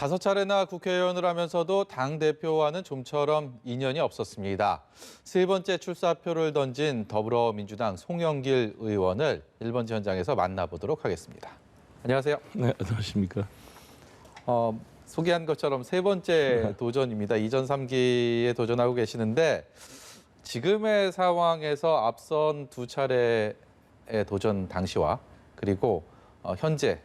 5차례나 국회의원을 하면서도 당대표와는 좀처럼 인연이 없었습니다. 세 번째 출사표를 던진 더불어민주당 송영길 의원을 1번지 현장에서 만나보도록 하겠습니다. 안녕하세요. 네, 안녕하십니까. 소개한 것처럼 세 번째 도전입니다. 2전 3기에 도전하고 계시는데 지금의 상황에서 앞선 2차례의 도전 당시와 그리고 현재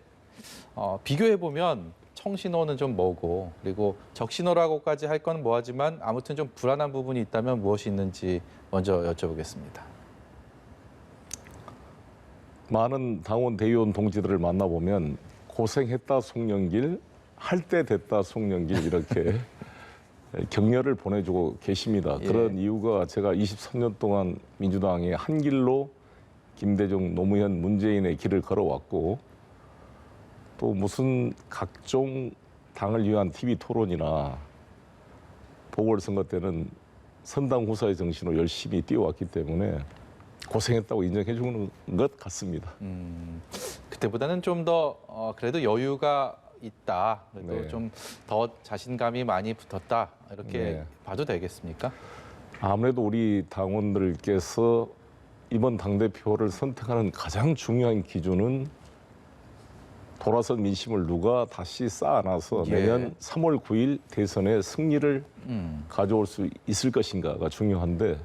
비교해보면 청신호는 좀 멀고 그리고 적신호라고까지 할 건 뭐하지만 아무튼 좀 불안한 부분이 있다면 무엇이 있는지 먼저 여쭤보겠습니다. 많은 당원 대의원 동지들을 만나보면 고생했다 송영길, 할 때 됐다 송영길 이렇게 격려를 보내주고 계십니다. 예. 그런 이유가 제가 23년 동안 민주당의 한 길로 김대중, 노무현, 문재인의 길을 걸어왔고 또 무슨 각종 당을 위한 TV 토론이나 보궐선거 때는 선당 후사의 정신으로 열심히 뛰어왔기 때문에 고생했다고 인정해 주는 것 같습니다. 그때보다는 좀 더 그래도 여유가 있다. 그래도 네. 좀 더 자신감이 많이 붙었다. 이렇게 네. 봐도 되겠습니까? 아무래도 우리 당원들께서 이번 당대표를 선택하는 가장 중요한 기준은 돌아선 민심을 누가 다시 쌓아놔서 예. 내년 3월 9일 대선에 승리를 가져올 수 있을 것인가가 중요한데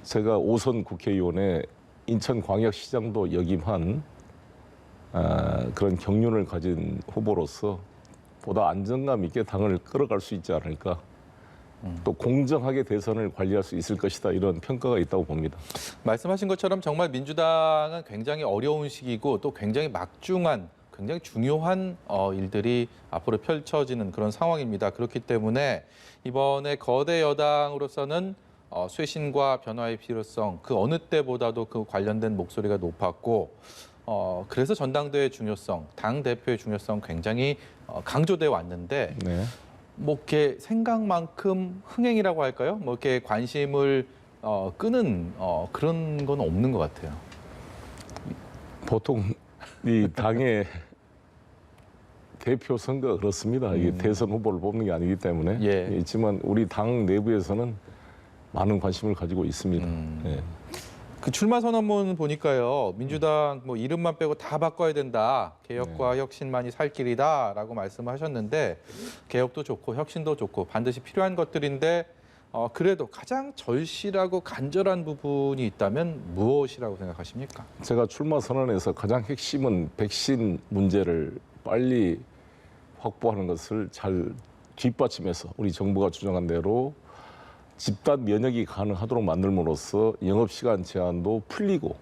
제가 5선 국회의원에 인천광역시장도 역임한 그런 경륜을 가진 후보로서 보다 안정감 있게 당을 끌어갈 수 있지 않을까. 또 공정하게 대선을 관리할 수 있을 것이다 이런 평가가 있다고 봅니다. 말씀하신 것처럼 정말 민주당은 굉장히 어려운 시기고 또 굉장히 막중한 굉장히 중요한 일들이 앞으로 펼쳐지는 그런 상황입니다. 그렇기 때문에 이번에 거대 여당으로서는 쇄신과 변화의 필요성 그 어느 때보다도 그 관련된 목소리가 높았고 그래서 전당대회의 중요성, 당 대표의 중요성 굉장히 강조돼 왔는데 네. 뭐 이렇게 생각만큼 흥행이라고 할까요? 뭐 이렇게 관심을 끄는 그런 건 없는 것 같아요. 보통 이 당의 대표 선거가 그렇습니다. 이게 대선 후보를 뽑는 게 아니기 때문에 예. 있지만 우리 당 내부에서는 많은 관심을 가지고 있습니다. 예. 그 출마 선언문 보니까요. 민주당 뭐 이름만 빼고 다 바꿔야 된다. 개혁과 혁신만이 살 길이다라고 말씀하셨는데 개혁도 좋고 혁신도 좋고 반드시 필요한 것들인데 그래도 가장 절실하고 간절한 부분이 있다면 무엇이라고 생각하십니까? 제가 출마 선언에서 가장 핵심은 백신 문제를 빨리 확보하는 것을 잘 뒷받침해서 우리 정부가 주장한 대로 집단 면역이 가능하도록 만들므로써 영업시간 제한도 풀리고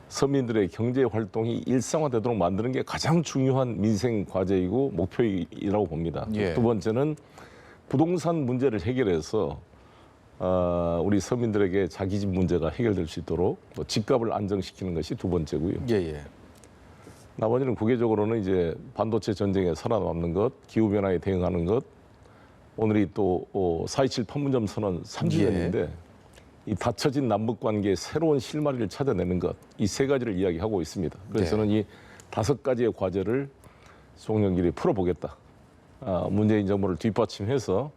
서민들의 경제 활동이 일상화되도록 만드는 게 가장 중요한 민생 과제이고 목표이라고 봅니다. 예. 두 번째는 부동산 문제를 해결해서 우리 서민들에게 자기 집 문제가 해결될 수 있도록 집값을 안정시키는 것이 두 번째고요. 예예. 나머지는 국외적으로는 이제 반도체 전쟁에 살아남는 것, 기후 변화에 대응하는 것. 오늘이 또 4.27 판문점 선언 3주년인데 이 닫혀진 남북 관계의 새로운 실마리를 찾아내는 것, 이 세 가지를 이야기하고 있습니다. 그래서 저는 이 5가지의 과제를 송영길이 풀어보겠다. 문재인 정부를 뒷받침해서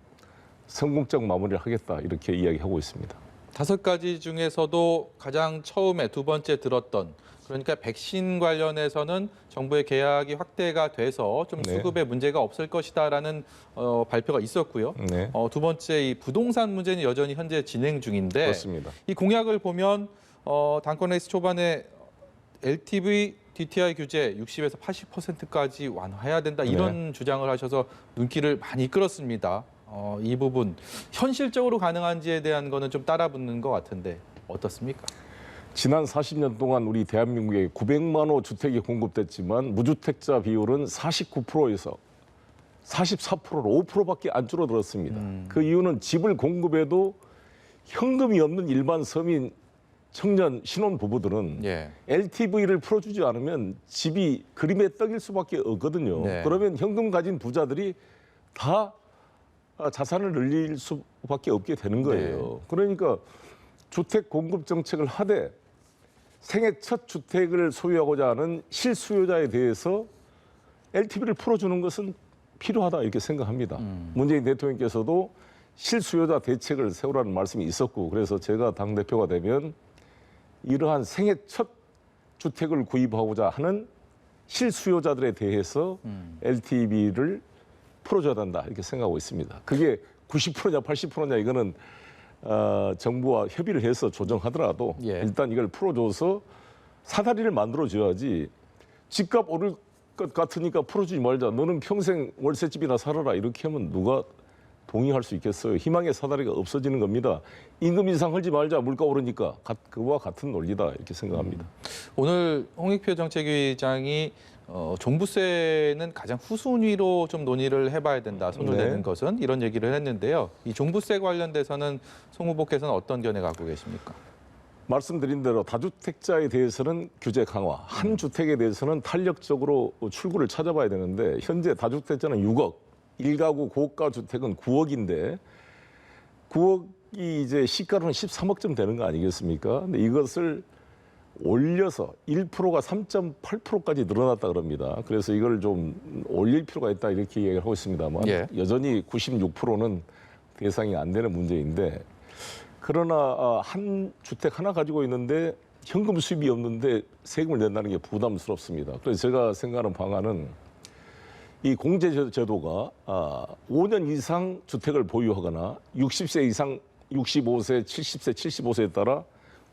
성공적 마무리를 하겠다 이렇게 이야기하고 있습니다. 5가지 중에서도 가장 처음에 두 번째 들었던 그러니까 백신 관련해서는 정부의 계약이 확대가 돼서 좀 네. 수급에 문제가 없을 것이다라는 발표가 있었고요. 네. 두 번째 이 부동산 문제는 여전히 현재 진행 중인데 그렇습니다. 이 공약을 보면 당권 레이스 초반에 LTV DTI 규제 60에서 80%까지 완화해야 된다 이런 주장을 하셔서 눈길을 많이 끌었습니다. 이 부분 현실적으로 가능한지에 대한 거는 좀 따라붙는 것 같은데 어떻습니까? 지난 40년 동안 우리 대한민국에 900만 호 주택이 공급됐지만 무주택자 비율은 49%에서 44%로 5%밖에 안 줄어들었습니다. 그 이유는 집을 공급해도 현금이 없는 일반 서민 청년 신혼 부부들은 예. LTV를 풀어주지 않으면 집이 그림의 떡일 수밖에 없거든요. 네. 그러면 현금 가진 부자들이 다 자산을 늘릴 수밖에 없게 되는 거예요. 그러니까 주택 공급 정책을 하되 생애 첫 주택을 소유하고자 하는 실수요자에 대해서 LTV를 풀어주는 것은 필요하다 이렇게 생각합니다. 문재인 대통령께서도 실수요자 대책을 세우라는 말씀이 있었고 그래서 제가 당대표가 되면 이러한 생애 첫 주택을 구입하고자 하는 실수요자들에 대해서 LTV를 풀어줘야 된다 이렇게 생각하고 있습니다. 그게 90%냐 80%냐 이거는 정부와 협의를 해서 조정하더라도 예. 일단 이걸 풀어줘서 사다리를 만들어줘야지 집값 오를 것 같으니까 풀어주지 말자. 너는 평생 월세집이나 살아라. 이렇게 하면 누가 동의할 수 있겠어요. 희망의 사다리가 없어지는 겁니다. 임금 인상 하지 말자. 물가 오르니까. 그와 같은 논리다. 이렇게 생각합니다. 오늘 홍익표 정책위의장이 종부세는 가장 후순위로 좀 논의를 해봐야 된다. 손을 네. 내는 것은 이런 얘기를 했는데요. 이 종부세 관련돼서는 송 후보께서는 어떤 견해 갖고 계십니까? 말씀드린 대로 다주택자에 대해서는 규제 강화, 한 주택에 대해서는 탄력적으로 출구를 찾아봐야 되는데 현재 다주택자는 6억, 1가구 고가 주택은 9억인데 9억이 이제 시가로는 13억쯤 되는 거 아니겠습니까? 근데 이것을 올려서 1%가 3.8%까지 늘어났다 그럽니다. 그래서 이걸 좀 올릴 필요가 있다 이렇게 얘기를 하고 있습니다만 예. 여전히 96%는 대상이 안 되는 문제인데 그러나 한 주택 하나 가지고 있는데 현금 수입이 없는데 세금을 낸다는 게 부담스럽습니다. 그래서 제가 생각하는 방안은 이 공제제도가 5년 이상 주택을 보유하거나 60세 이상 65세, 70세, 75세에 따라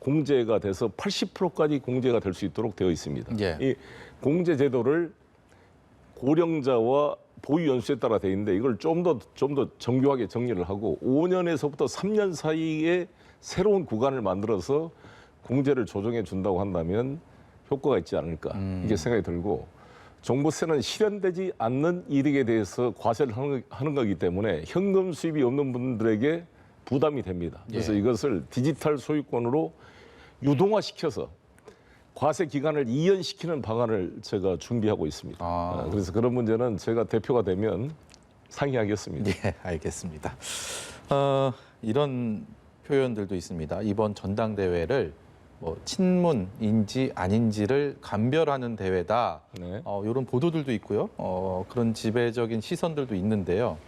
공제가 돼서 80%까지 공제가 될 수 있도록 되어 있습니다. 예. 이 공제제도를 고령자와 보유 연수에 따라 돼 있는데 이걸 좀 더 정교하게 정리를 하고 5년에서부터 3년 사이에 새로운 구간을 만들어서 공제를 조정해 준다고 한다면 효과가 있지 않을까 이게 생각이 들고 종부세는 실현되지 않는 이득에 대해서 과세를 하는 거기 때문에 현금 수입이 없는 분들에게 부담이 됩니다. 그래서 예. 이것을 디지털 소유권으로 유동화시켜서 과세 기간을 이연시키는 방안을 제가 준비하고 있습니다. 그래서 그런 문제는 제가 대표가 되면 상의하겠습니다. 예, 알겠습니다. 이런 표현들도 있습니다. 이번 전당대회를 뭐 친문인지 아닌지를 감별하는 대회다. 네. 이런 보도들도 있고요. 그런 지배적인 시선들도 있는데요.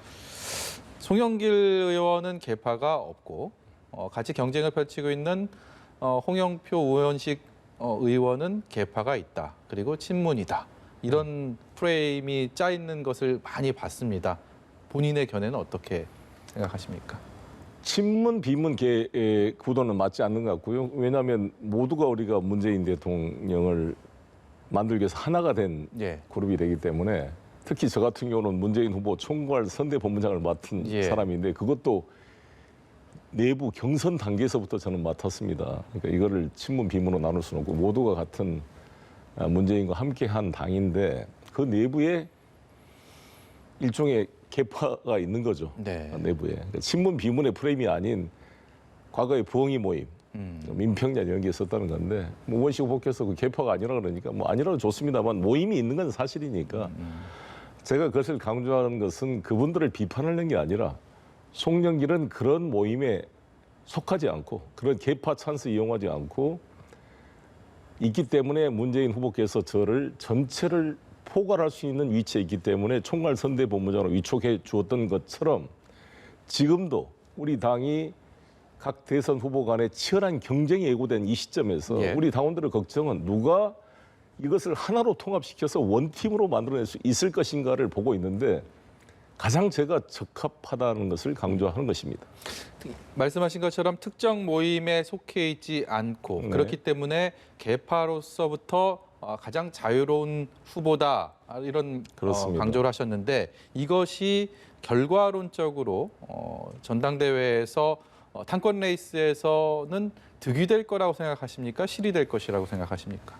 송영길 의원은 계파가 없고 같이 경쟁을 펼치고 있는 홍영표 우원식 의원은 계파가 있다. 그리고 친문이다. 이런 프레임이 짜 있는 것을 많이 봤습니다. 본인의 견해는 어떻게 생각하십니까? 친문 비문 구도는 맞지 않는 것 같고요. 왜냐하면 모두가 우리가 문재인 대통령을 만들기 위해서 하나가 된 예. 그룹이 되기 때문에 특히 저 같은 경우는 문재인 후보 총괄 선대본부장을 맡은 예. 사람인데 그것도 내부 경선 단계에서부터 저는 맡았습니다. 그러니까 이거를 친문 비문으로 나눌 수는 없고 모두가 같은 문재인과 함께한 당인데 그 내부에 일종의 계파가 있는 거죠. 네. 내부에. 그러니까 친문 비문의 프레임이 아닌 과거의 부엉이 모임, 민평년 이런 게 있었다는 건데 뭐 우원식 후보께서 그 계파가 아니라 그러니까 뭐 아니라도 좋습니다만 모임이 있는 건 사실이니까 제가 그것을 강조하는 것은 그분들을 비판하는 게 아니라 송영길은 그런 모임에 속하지 않고 그런 계파 찬스 이용하지 않고 있기 때문에 문재인 후보께서 저를 전체를 포괄할 수 있는 위치에 있기 때문에 총괄 선대본부장으로 위촉해 주었던 것처럼 지금도 우리 당이 각 대선 후보 간에 치열한 경쟁이 예고된 이 시점에서 예. 우리 당원들의 걱정은 누가 이것을 하나로 통합시켜서 원팀으로 만들어낼 수 있을 것인가를 보고 있는데 가장 제가 적합하다는 것을 강조하는 것입니다. 말씀하신 것처럼 특정 모임에 속해 있지 않고 네. 그렇기 때문에 계파로서부터 가장 자유로운 후보다 이런 그렇습니다. 강조를 하셨는데 이것이 결과론적으로 전당대회에서 당권 레이스에서는 득이 될 거라고 생각하십니까? 실이 될 것이라고 생각하십니까?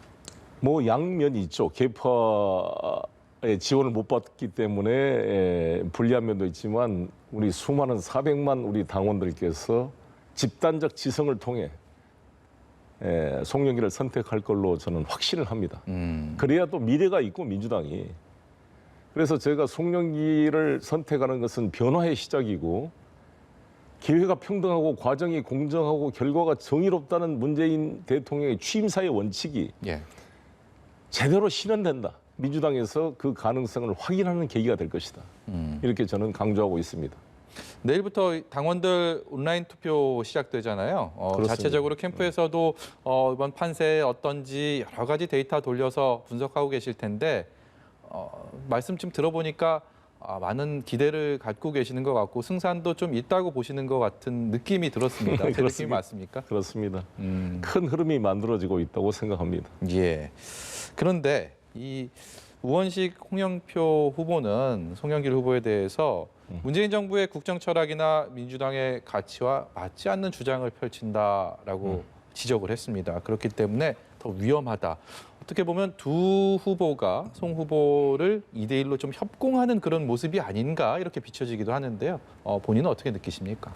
뭐 양면이 있죠. 계파의 지원을 못 받기 때문에 불리한 면도 있지만 우리 수많은 400만 우리 당원들께서 집단적 지성을 통해 송영길을 선택할 걸로 저는 확신을 합니다. 그래야 또 미래가 있고 민주당이. 그래서 제가 송영길을 선택하는 것은 변화의 시작이고 기회가 평등하고 과정이 공정하고 결과가 정의롭다는 문재인 대통령의 취임사의 원칙이 예. 제대로 실현된다. 민주당에서 그 가능성을 확인하는 계기가 될 것이다. 이렇게 저는 강조하고 있습니다. 내일부터 당원들 온라인 투표 시작되잖아요. 그렇습니다. 자체적으로 캠프에서도 이번 판세 어떤지 여러 가지 데이터 돌려서 분석하고 계실 텐데 말씀 좀 들어보니까 많은 기대를 갖고 계시는 것 같고 승산도 좀 있다고 보시는 것 같은 느낌이 들었습니다. 제 느낌이 그렇습니다. 맞습니까? 그렇습니다. 큰 흐름이 만들어지고 있다고 생각합니다. 예. 그런데 이 우원식 홍영표 후보는 송영길 후보에 대해서 문재인 정부의 국정 철학이나 민주당의 가치와 맞지 않는 주장을 펼친다라고 지적을 했습니다. 그렇기 때문에 더 위험하다. 어떻게 보면 두 후보가 송 후보를 2대1로 좀 협공하는 그런 모습이 아닌가 이렇게 비춰지기도 하는데요. 본인은 어떻게 느끼십니까?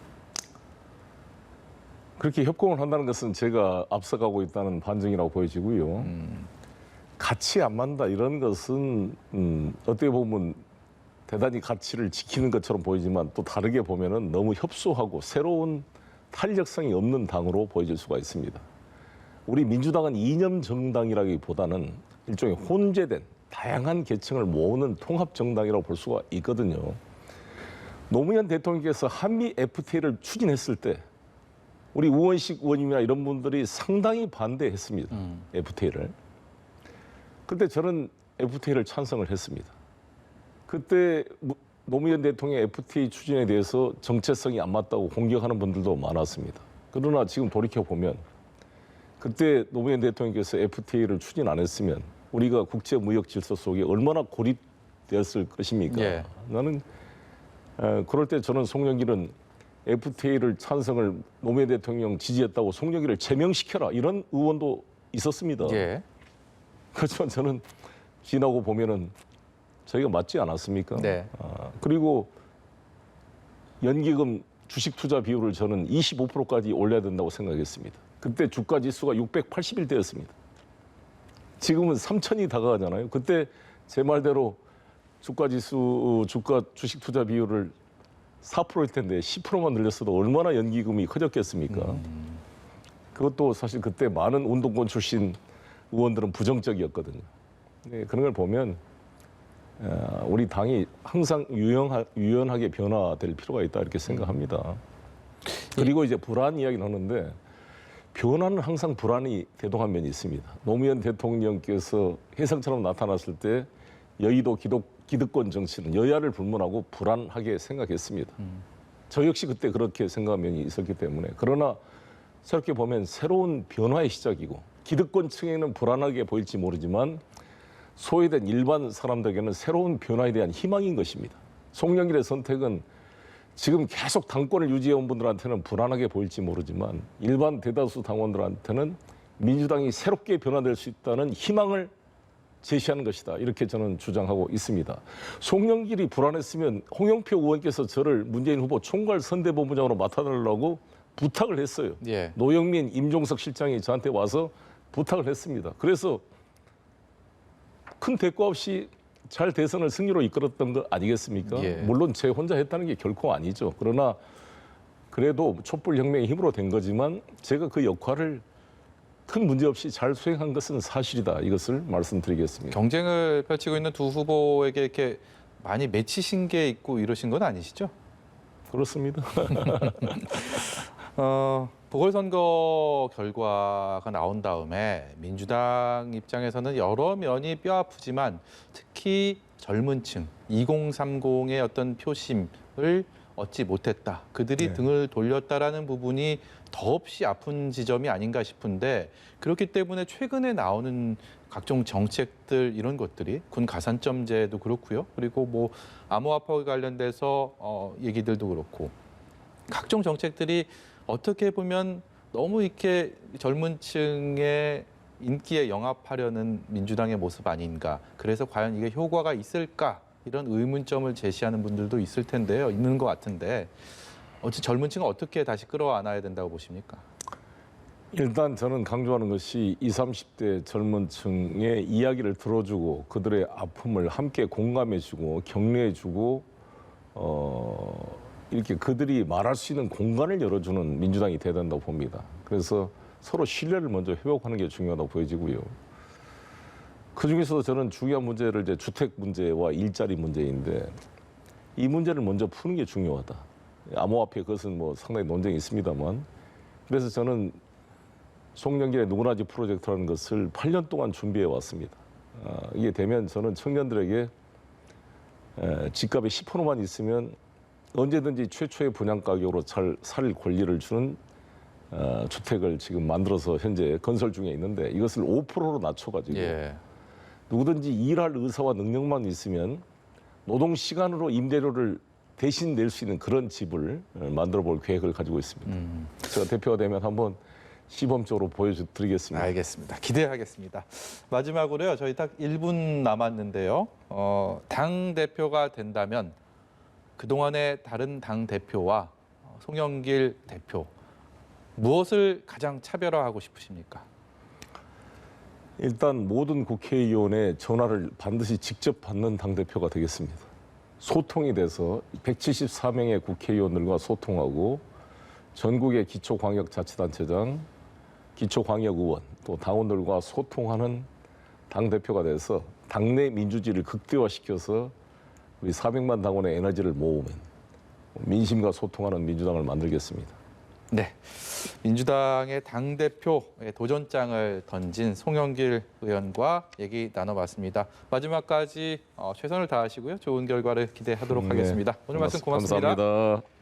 그렇게 협공을 한다는 것은 제가 앞서가고 있다는 반증이라고 보여지고요. 가치 안 맞는다 이런 것은 어떻게 보면 대단히 가치를 지키는 것처럼 보이지만 또 다르게 보면은 너무 협소하고 새로운 탄력성이 없는 당으로 보여질 수가 있습니다. 우리 민주당은 이념 정당이라기보다는 일종의 혼재된 다양한 계층을 모으는 통합 정당이라고 볼 수가 있거든요. 노무현 대통령께서 한미 FTA를 추진했을 때 우리 우원식 의원님이나 이런 분들이 상당히 반대했습니다. FTA를. 그때 저는 FTA를 찬성을 했습니다. 그때 노무현 대통령의 FTA 추진에 대해서 정체성이 안 맞다고 공격하는 분들도 많았습니다. 그러나 지금 돌이켜보면 그때 노무현 대통령께서 FTA를 추진 안 했으면 우리가 국제무역 질서 속에 얼마나 고립되었을 것입니까? 예. 나는 그럴 때 저는 송영길은 FTA를 찬성을 노무현 대통령 지지했다고 송영길을 제명시켜라 이런 의원도 있었습니다. 예. 그렇지만 저는 지나고 보면은 저희가 맞지 않았습니까? 네. 그리고 연기금 주식 투자 비율을 저는 25%까지 올려야 된다고 생각했습니다. 그때 주가 지수가 680일대였습니다. 지금은 3,000이 다가가잖아요. 그때 제 말대로 주가 지수, 주식 투자 비율을 4%일 텐데 10%만 늘렸어도 얼마나 연기금이 커졌겠습니까? 그것도 사실 그때 많은 운동권 출신 의원들은 부정적이었거든요. 네, 그런 걸 보면 우리 당이 항상 유연하게 변화될 필요가 있다 이렇게 생각합니다. 그리고 이제 불안 이야기를 하는데 변화는 항상 불안이 대동한 면이 있습니다. 노무현 대통령께서 혜성처럼 나타났을 때 여의도 기득권 정치는 여야를 불문하고 불안하게 생각했습니다. 저 역시 그때 그렇게 생각한 면이 있었기 때문에 그러나 저렇게 보면 새로운 변화의 시작이고 기득권층에는 불안하게 보일지 모르지만 소외된 일반 사람들에게는 새로운 변화에 대한 희망인 것입니다. 송영길의 선택은 지금 계속 당권을 유지해온 분들한테는 불안하게 보일지 모르지만 일반 대다수 당원들한테는 민주당이 새롭게 변화될 수 있다는 희망을 제시하는 것이다. 이렇게 저는 주장하고 있습니다. 송영길이 불안했으면 홍영표 의원께서 저를 문재인 후보 총괄 선대본부장으로 맡아달라고 부탁을 했어요. 예. 노영민, 임종석 실장이 저한테 와서 부탁을 했습니다. 그래서 큰 대가 없이 잘 대선을 승리로 이끌었던 거 아니겠습니까? 예. 물론 제 혼자 했다는 게 결코 아니죠. 그러나 그래도 촛불혁명의 힘으로 된 거지만 제가 그 역할을 큰 문제 없이 잘 수행한 것은 사실이다. 이것을 말씀드리겠습니다. 경쟁을 펼치고 있는 두 후보에게 이렇게 많이 맺히신 게 있고 이러신 건 아니시죠? 그렇습니다. 보궐선거 결과가 나온 다음에 민주당 입장에서는 여러 면이 뼈아프지만 특히 젊은 층, 2030의 어떤 표심을 얻지 못했다. 그들이 네. 등을 돌렸다라는 부분이 더없이 아픈 지점이 아닌가 싶은데 그렇기 때문에 최근에 나오는 각종 정책들 이런 것들이 군 가산점제도 그렇고요. 그리고 뭐 암호화폐 관련돼서 얘기들도 그렇고 각종 정책들이 어떻게 보면 너무 이렇게 젊은 층의 인기에 영합하려는 민주당의 모습 아닌가. 그래서 과연 이게 효과가 있을까? 이런 의문점을 제시하는 분들도 있을 텐데요. 있는 것 같은데 어찌 젊은 층을 어떻게 다시 끌어안아야 된다고 보십니까? 일단 저는 강조하는 것이 20, 30대 젊은 층의 이야기를 들어주고 그들의 아픔을 함께 공감해주고 격려해주고 이렇게 그들이 말할 수 있는 공간을 열어주는 민주당이 돼야 된다고 봅니다. 그래서 서로 신뢰를 먼저 회복하는 게 중요하다고 보여지고요. 그 중에서도 저는 중요한 문제를 이제 주택 문제와 일자리 문제인데 이 문제를 먼저 푸는 게 중요하다. 암호화폐 그것은 뭐 상당히 논쟁이 있습니다만 그래서 저는 송영길의 누구나지 프로젝트라는 것을 8년 동안 준비해 왔습니다. 이게 되면 저는 청년들에게 집값의 10%만 있으면 언제든지 최초의 분양 가격으로 살 권리를 주는 주택을 지금 만들어서 현재 건설 중에 있는데 이것을 5%로 낮춰가지고 예. 누구든지 일할 의사와 능력만 있으면 노동 시간으로 임대료를 대신 낼 수 있는 그런 집을 만들어 볼 계획을 가지고 있습니다. 제가 대표가 되면 한번 시범적으로 보여드리겠습니다. 알겠습니다. 기대하겠습니다. 마지막으로요. 저희 딱 1분 남았는데요. 당 대표가 된다면 그동안의 다른 당 대표와 송영길 대표 무엇을 가장 차별화하고 싶으십니까? 일단 모든 국회의원의 전화를 반드시 직접 받는 당대표가 되겠습니다. 소통이 돼서 174명의 국회의원들과 소통하고 전국의 기초광역자치단체장, 기초광역의원, 또 당원들과 소통하는 당대표가 돼서 당내 민주주의를 극대화시켜서 우리 400만 당원의 에너지를 모으면 민심과 소통하는 민주당을 만들겠습니다. 네, 민주당의 당대표의 도전장을 던진 송영길 의원과 얘기 나눠봤습니다. 마지막까지 최선을 다하시고요. 좋은 결과를 기대하도록 하겠습니다. 오늘 말씀 고맙습니다. 감사합니다.